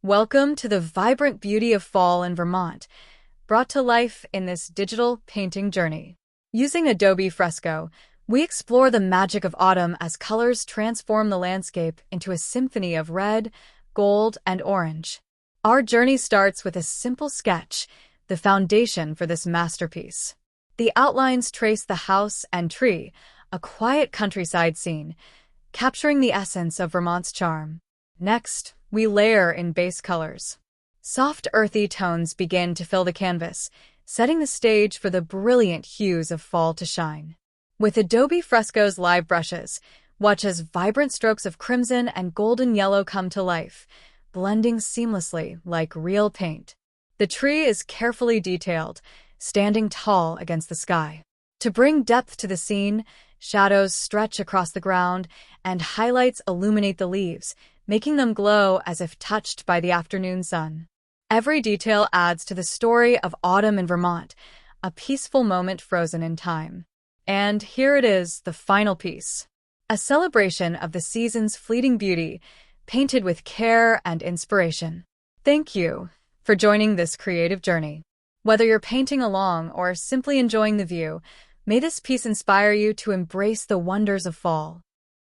Welcome to the vibrant beauty of fall in Vermont, brought to life in this digital painting journey. Using Adobe Fresco, we explore the magic of autumn as colors transform the landscape into a symphony of red, gold, and orange. Our journey starts with a simple sketch, the foundation for this masterpiece. The outlines trace the house and tree, a quiet countryside scene, capturing the essence of Vermont's charm. Next, we layer in base colors. Soft earthy tones begin to fill the canvas, setting the stage for the brilliant hues of fall to shine. With Adobe Fresco's live brushes, watch as vibrant strokes of crimson and golden yellow come to life, blending seamlessly like real paint. The tree is carefully detailed, standing tall against the sky. To bring depth to the scene, shadows stretch across the ground and highlights illuminate the leaves, making them glow as if touched by the afternoon sun. Every detail adds to the story of autumn in Vermont, a peaceful moment frozen in time. And here it is, the final piece. A celebration of the season's fleeting beauty, painted with care and inspiration. Thank you for joining this creative journey. Whether you're painting along or simply enjoying the view, may this piece inspire you to embrace the wonders of fall.